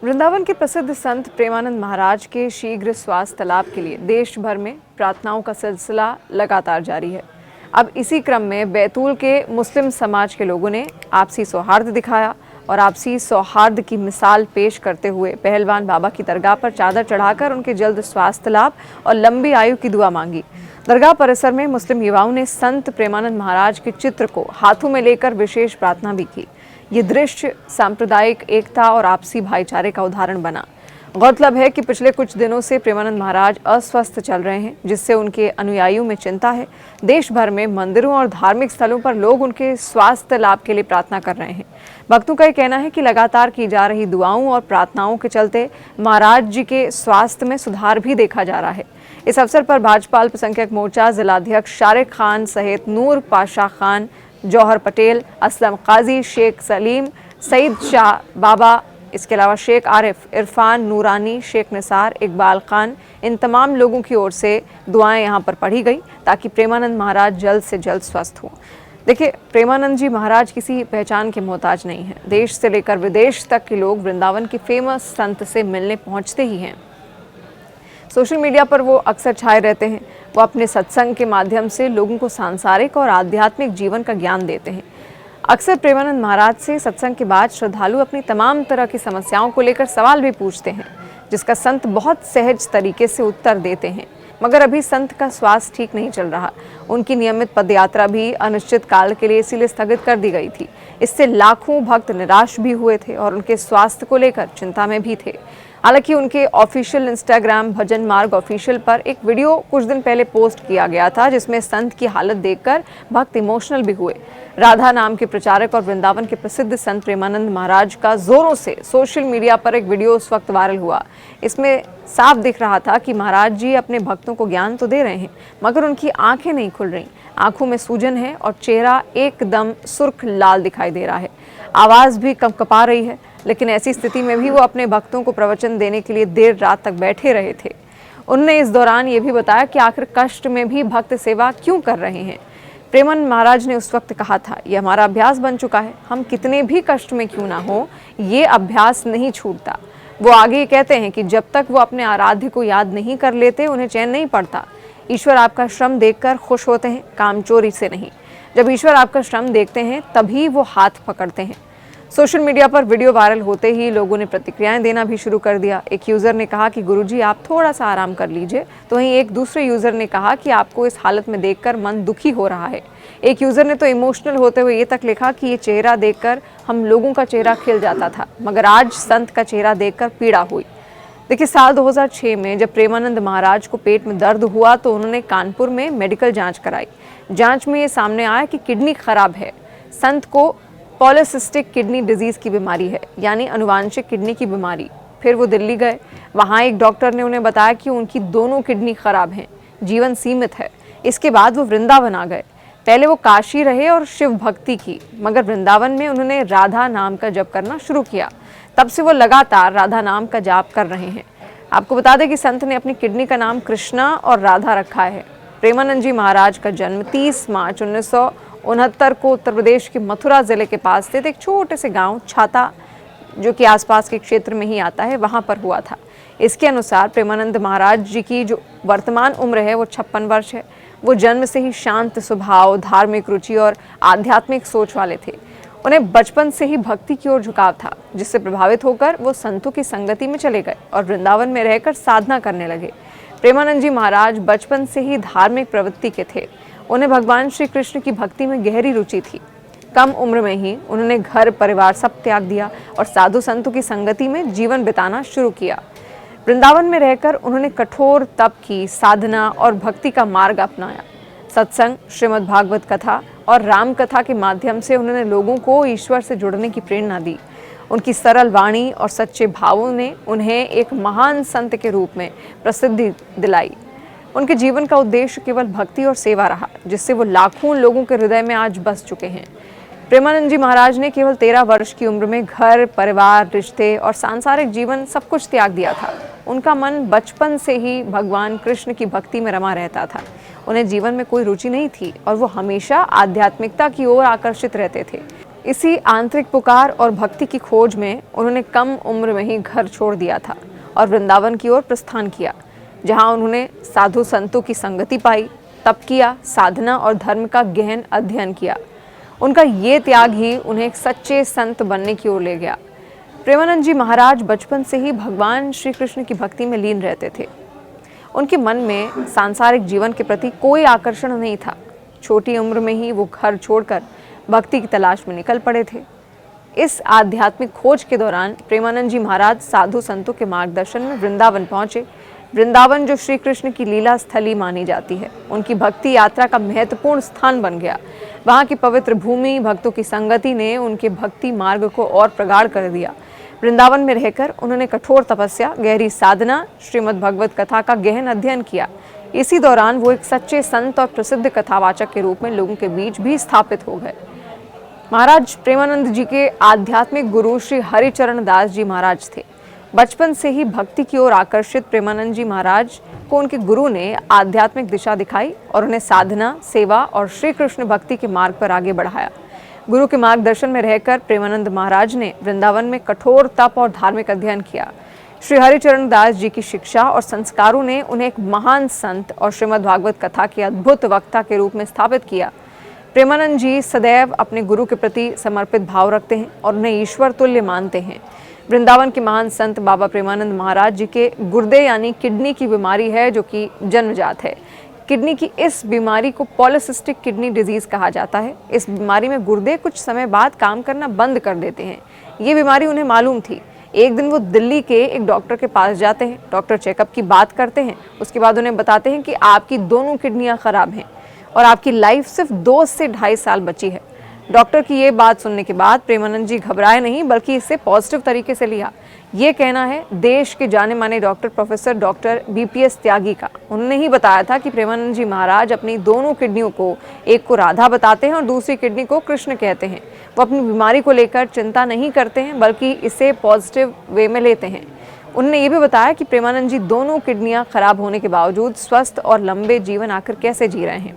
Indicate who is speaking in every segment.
Speaker 1: वृंदावन के प्रसिद्ध संत प्रेमानंद महाराज के शीघ्र स्वास्थ्य लाभ के लिए देश भर में प्रार्थनाओं का सिलसिला लगातार जारी है। अब इसी क्रम में बैतूल के मुस्लिम समाज के लोगों ने आपसी सौहार्द दिखाया और आपसी सौहार्द की मिसाल पेश करते हुए पहलवान बाबा की दरगाह पर चादर चढ़ाकर उनके जल्द स्वास्थ्य लाभ और लंबी आयु की दुआ मांगी। दरगाह परिसर में मुस्लिम युवाओं ने संत प्रेमानंद महाराज के चित्र को हाथों में लेकर विशेष प्रार्थना भी की। ये दृश्य सांप्रदायिक एकता और आपसी भाईचारे का उदाहरण बना। गौरतलब है कि पिछले कुछ दिनों से प्रेमानंद महाराज अस्वस्थ चल रहे हैं, जिससे उनके अनुयायियों में चिंता है। देश भर में मंदिरों और धार्मिक स्थलों पर लोग उनके स्वास्थ्य लाभ के लिए प्रार्थना कर रहे हैं। भक्तों का यह कहना है कि लगातार की जा रही दुआओं और प्रार्थनाओं के चलते महाराज जी के स्वास्थ्य में सुधार भी देखा जा रहा है। इस अवसर पर भाजपा अल्पसंख्यक मोर्चा जिलाध्यक्ष शारिक खान सहित नूर पाशा खान, जौहर पटेल, असलम काजी, शेख सलीम, सईद शाह बाबा, इसके अलावा शेख आरिफ, इरफान नूरानी, शेख निसार, इकबाल खान, इन तमाम लोगों की ओर से दुआएं यहां पर पढ़ी गई ताकि प्रेमानंद महाराज जल्द से जल्द स्वस्थ हों। देखिए, प्रेमानंद जी महाराज किसी पहचान के मोहताज नहीं हैं। देश से लेकर विदेश तक के लोग वृंदावन के फेमस संत से मिलने पहुंचते ही हैं। सोशल मीडिया पर वो अक्सर छाए रहते हैं। वो अपने सत्संग के माध्यम से लोगों को सांसारिक और आध्यात्मिक जीवन का ज्ञान देते हैं। अक्सर प्रेमानंद महाराज से सत्संग के बाद श्रद्धालु अपनी तमाम तरह की समस्याओं को लेकर सवाल भी पूछते हैं, जिसका संत बहुत सहज तरीके से उत्तर देते हैं। मगर अभी संत का स्वास्थ्य ठीक नहीं चल रहा। उनकी नियमित पदयात्रा भी अनिश्चित काल के लिए इसीलिए स्थगित कर दी गई थी। इससे लाखों भक्त निराश भी हुए थे और उनके स्वास्थ्य को लेकर चिंता में भी थे। हालांकि उनके ऑफिशियल इंस्टाग्राम भजन मार्ग ऑफिशियल पर एक वीडियो कुछ दिन पहले पोस्ट किया गया था, जिसमें संत की हालत देखकर भक्त इमोशनल भी हुए। राधा नाम के प्रचारक और वृंदावन के प्रसिद्ध संत प्रेमानंद महाराज का जोरों से सोशल मीडिया पर एक वीडियो उस वक्त वायरल हुआ। इसमें साफ दिख रहा था कि महाराज जी अपने भक्तों को ज्ञान तो दे रहे हैं, मगर उनकी आंखें नहीं खुल रही। आंखों में सूजन है और चेहरा एकदम सुर्ख लाल दिखाई दे रहा है। आवाज भी कंपकपा रही है। लेकिन ऐसी स्थिति में भी वो अपने भक्तों को प्रवचन देने के लिए देर रात तक बैठे रहे थे। उन्होंने इस दौरान ये भी बताया कि आखिर कष्ट में भी भक्त सेवा क्यों कर रहे हैं। प्रेमानंद महाराज ने उस वक्त कहा था, ये हमारा अभ्यास बन चुका है। हम कितने भी कष्ट में क्यों ना हो, ये अभ्यास नहीं छूटता। वो आगे कहते हैं कि जब तक वो अपने आराध्य को याद नहीं कर लेते, उन्हें चैन नहीं पड़ता। ईश्वर आपका श्रम देखकर खुश होते हैं, कामचोरी से नहीं। जब ईश्वर आपका श्रम देखते हैं तभी वो हाथ पकड़ते हैं। सोशल मीडिया पर वीडियो वायरल होते ही लोगों ने प्रतिक्रियाएं देना भी शुरू कर दिया। एक यूज़र ने कहा कि गुरुजी आप थोड़ा सा आराम कर लीजिए, तो वहीं एक दूसरे यूज़र ने कहा कि आपको इस हालत में देखकर मन दुखी हो रहा है। एक यूज़र ने तो इमोशनल होते हुए ये तक लिखा कि ये चेहरा देखकर हम लोगों का चेहरा खिल जाता था, मगर आज संत का चेहरा देखकर पीड़ा हुई। देखिए, साल 2006 में जब प्रेमानंद महाराज को पेट में दर्द हुआ तो उन्होंने कानपुर में मेडिकल जाँच कराई। जाँच में ये सामने आया कि किडनी खराब है। संत को पॉलीसिस्टिक किडनी डिजीज़ की बीमारी है, यानी अनुवांशिक किडनी की बीमारी। फिर वो दिल्ली गए। वहाँ एक डॉक्टर ने उन्हें बताया कि उनकी दोनों किडनी खराब हैं, जीवन सीमित है। इसके बाद वो वृंदावन आ गए। पहले वो काशी रहे और शिव भक्ति की, मगर वृंदावन में उन्होंने राधा नाम का जप करना शुरू किया। तब से वो लगातार राधा नाम का जाप कर रहे हैं। आपको बता दें कि संत ने अपनी किडनी का नाम कृष्णा और राधा रखा है। प्रेमानंद जी महाराज का जन्म 30 मार्च 1969 को उत्तर प्रदेश के मथुरा जिले के पास स्थित एक छोटे से गांव छाता, जो कि आसपास के क्षेत्र में ही आता है, वहां पर हुआ था। इसके अनुसार प्रेमानंद महाराज जी की जो वर्तमान उम्र है वो 56 वर्ष है। वो जन्म से ही शांत स्वभाव, धार्मिक रुचि और आध्यात्मिक सोच वाले थे। उन्हें बचपन से ही भक्ति की ओर झुकाव था, जिससे प्रभावित होकर वो संतों की संगति में चले गए और वृंदावन में रहकर साधना करने लगे। प्रेमानंद जी महाराज बचपन से ही धार्मिक प्रवृत्ति के थे। उन्हें भगवान श्री कृष्ण की भक्ति में गहरी रुचि थी। कम उम्र में ही उन्होंने घर परिवार सब त्याग दिया और साधु संतों की संगति में जीवन बिताना शुरू किया। वृंदावन में रहकर उन्होंने कठोर तप की, साधना और भक्ति का मार्ग अपनाया। सत्संग, श्रीमद् भागवत कथा और राम कथा के माध्यम से उन्होंने लोगों को ईश्वर से जुड़ने की प्रेरणा दी। उनकी सरल वाणी और सच्चे भावों ने उन्हें एक महान संत के रूप में प्रसिद्धि दिलाई। उनके जीवन का उद्देश्य केवल भक्ति और सेवा रहा, जिससे वो लाखों लोगों के हृदय में आज बस चुके हैं। प्रेमानंद जी महाराज ने केवल 13 वर्ष की उम्र में घर, परिवार, रिश्ते और सांसारिक जीवन सब कुछ त्याग दिया था। उनका मन बचपन से ही भगवान कृष्ण की भक्ति में रमा रहता था। उन्हें जीवन में कोई रुचि नहीं थी और वो हमेशा आध्यात्मिकता की ओर आकर्षित रहते थे। इसी आंतरिक पुकार और भक्ति की खोज में उन्होंने कम उम्र में ही घर छोड़ दिया था और वृंदावन की ओर प्रस्थान किया, जहां उन्होंने साधु संतों की संगति पाई, तप किया, साधना और धर्म का गहन अध्ययन किया। उनका ये त्याग ही उन्हें एक सच्चे संत बनने की ओर ले गया। प्रेमानंद जी महाराज बचपन से ही भगवान श्री कृष्ण की भक्ति में लीन रहते थे। उनके मन में सांसारिक जीवन के प्रति कोई आकर्षण नहीं था। छोटी उम्र में ही वो घर छोड़कर भक्ति की तलाश में निकल पड़े थे। इस आध्यात्मिक खोज के दौरान प्रेमानंद जी महाराज साधु संतों के मार्गदर्शन में वृंदावन पहुंचे। वृंदावन जो श्री कृष्ण की लीला स्थली मानी जाती है, उनकी भक्ति यात्रा का महत्वपूर्ण स्थान बन गया। वहाँ की पवित्र भूमि, भक्तों की संगति ने उनके भक्ति मार्ग को और प्रगाढ़ कर दिया। वृंदावन में रहकर उन्होंने कठोर तपस्या, गहरी साधना, श्रीमद् भगवत कथा का गहन अध्ययन किया। इसी दौरान वो एक सच्चे संत और प्रसिद्ध कथावाचक के रूप में लोगों के बीच भी स्थापित हो गए। महाराज प्रेमानंद जी के आध्यात्मिक गुरु श्री हरिचरण दास जी महाराज थे। बचपन से ही भक्ति की ओर आकर्षित प्रेमानंद जी महाराज को उनके गुरु ने आध्यात्मिक दिशा दिखाई और उन्हें साधना, सेवा और श्री कृष्ण भक्ति के मार्ग पर आगे बढ़ाया। गुरु के मार्गदर्शन में रहकर प्रेमानंद महाराज ने वृंदावन में कठोर तप और धार्मिक अध्ययन किया। श्री हरिचरण दास जी की शिक्षा और संस्कारों ने उन्हें एक महान संत और श्रीमद् भागवत कथा के अद्भुत वक्ता के रूप में स्थापित किया। प्रेमानंद जी सदैव अपने गुरु के प्रति समर्पित भाव रखते हैं और उन्हें ईश्वर तुल्य मानते हैं। वृंदावन के महान संत बाबा प्रेमानंद महाराज जी के गुर्दे यानी किडनी की बीमारी है, जो कि जन्मजात है। किडनी की इस बीमारी को पॉलीसिस्टिक किडनी डिजीज कहा जाता है। इस बीमारी में गुर्दे कुछ समय बाद काम करना बंद कर देते हैं। ये बीमारी उन्हें मालूम थी। एक दिन वो दिल्ली के एक डॉक्टर के पास जाते हैं। डॉक्टर चेकअप की बात करते हैं। उसके बाद उन्हें बताते हैं कि आपकी दोनों किडनियां खराब हैं और आपकी लाइफ सिर्फ 2 से 2.5 साल बची है। डॉक्टर की ये बात सुनने के बाद प्रेमानंद जी घबराए नहीं, बल्कि इसे पॉजिटिव तरीके से लिया। ये कहना है देश के जाने माने डॉक्टर प्रोफेसर डॉक्टर BPS त्यागी का। उन्होंने ही बताया था कि प्रेमानंद जी महाराज अपनी दोनों किडनियों को, एक को राधा बताते हैं और दूसरी किडनी को कृष्ण कहते हैं। वो अपनी बीमारी को लेकर चिंता नहीं करते हैं, बल्कि इसे पॉजिटिव वे में लेते हैं। उन्होंने ये भी बताया कि प्रेमानंद जी दोनों किडनियां खराब होने के बावजूद स्वस्थ और लंबे जीवन आखिर कैसे जी रहे हैं।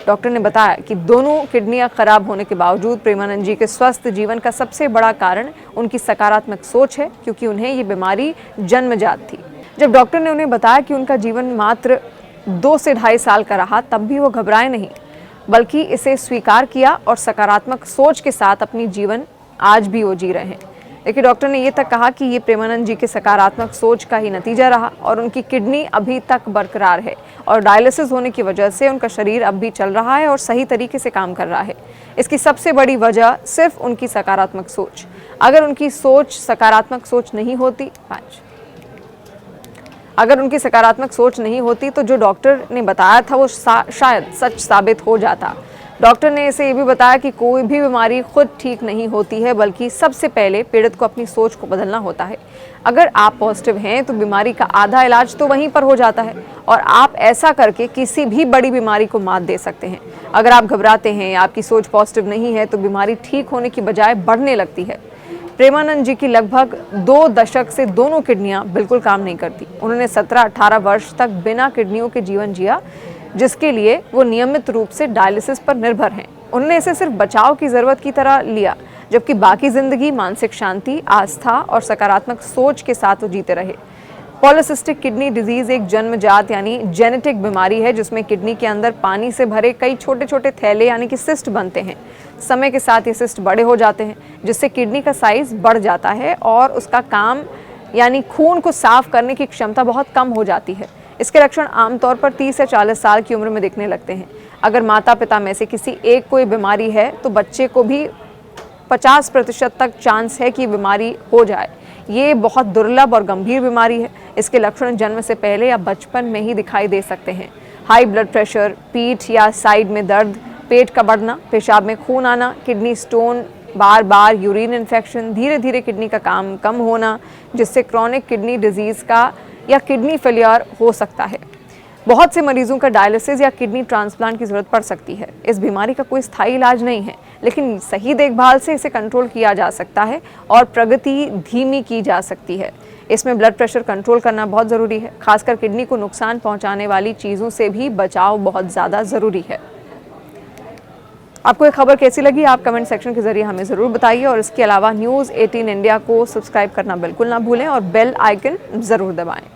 Speaker 1: डॉक्टर ने बताया कि दोनों किडनियां खराब होने के बावजूद प्रेमानंद जी के स्वस्थ जीवन का सबसे बड़ा कारण उनकी सकारात्मक सोच है, क्योंकि उन्हें ये बीमारी जन्मजात थी। जब डॉक्टर ने उन्हें बताया कि उनका जीवन मात्र 2 से 2.5 साल का रहा, तब भी वो घबराए नहीं, बल्कि इसे स्वीकार किया और सकारात्मक सोच के साथ अपनी जीवन आज भी वो जी रहे हैं। लेकिन डॉक्टर ने ये तक कहा कि ये प्रेमानंद जी के सकारात्मक सोच का ही नतीजा रहा और उनकी किडनी अभी तक बरकरार है और डायलिसिस होने की वजह से उनका शरीर अब भी चल रहा है और सही तरीके से काम कर रहा है। इसकी सबसे बड़ी वजह सिर्फ उनकी सकारात्मक सोच। अगर उनकी सोच सकारात्मक सोच नहीं होती तो जो डॉक्टर ने बताया था वो शायद सच साबित हो जाता। डॉक्टर ने इसे ये भी बताया कि कोई भी बीमारी खुद ठीक नहीं होती है, बल्कि सबसे पहले पीड़ित को अपनी सोच को बदलना होता है। अगर आप पॉजिटिव हैं तो बीमारी का आधा इलाज तो वहीं पर हो जाता है और आप ऐसा करके किसी भी बड़ी बीमारी को मात दे सकते हैं। अगर आप घबराते हैं, आपकी सोच पॉजिटिव नहीं है, तो बीमारी ठीक होने की बजाय बढ़ने लगती है। प्रेमानंद जी की लगभग 2 दशक से दोनों किडनियां बिल्कुल काम नहीं करती। उन्होंने 17-18 वर्ष तक बिना किडनियों के जीवन जिया, जिसके लिए वो नियमित रूप से डायलिसिस पर निर्भर हैं। उन्होंने इसे सिर्फ बचाव की ज़रूरत की तरह लिया, जबकि बाकी ज़िंदगी मानसिक शांति, आस्था और सकारात्मक सोच के साथ वो जीते रहे। पॉलीसिस्टिक किडनी डिजीज़ एक जन्मजात यानी जेनेटिक बीमारी है, जिसमें किडनी के अंदर पानी से भरे कई छोटे छोटे थैले यानी कि सिस्ट बनते हैं। समय के साथ ये सिस्ट बड़े हो जाते हैं, जिससे किडनी का साइज़ बढ़ जाता है और उसका काम यानी खून को साफ करने की क्षमता बहुत कम हो जाती है। इसके लक्षण आमतौर पर 30 या 40 साल की उम्र में दिखने लगते हैं। अगर माता पिता में से किसी एक को ये बीमारी है तो बच्चे को भी 50% तक चांस है कि बीमारी हो जाए। ये बहुत दुर्लभ और गंभीर बीमारी है। इसके लक्षण जन्म से पहले या बचपन में ही दिखाई दे सकते हैं। हाई ब्लड प्रेशर, पीठ या साइड में दर्द, पेट का बढ़ना, पेशाब में खून आना, किडनी स्टोन, बार बार यूरिन इन्फेक्शन, धीरे धीरे किडनी का काम कम होना, जिससे क्रॉनिक किडनी डिजीज़ का या किडनी फेलियर हो सकता है। बहुत से मरीजों का डायलिसिस या किडनी ट्रांसप्लांट की ज़रूरत पड़ सकती है। इस बीमारी का कोई स्थायी इलाज नहीं है, लेकिन सही देखभाल से इसे कंट्रोल किया जा सकता है और प्रगति धीमी की जा सकती है। इसमें ब्लड प्रेशर कंट्रोल करना बहुत ज़रूरी है। खासकर किडनी को नुकसान पहुंचाने वाली चीज़ों से भी बचाव बहुत ज़्यादा ज़रूरी है। आपको ये खबर कैसी लगी आप कमेंट सेक्शन के जरिए हमें ज़रूर बताइए और इसके अलावा न्यूज़ 18 इंडिया को सब्सक्राइब करना बिल्कुल ना भूलें और बेल आइकन ज़रूर दबाएं।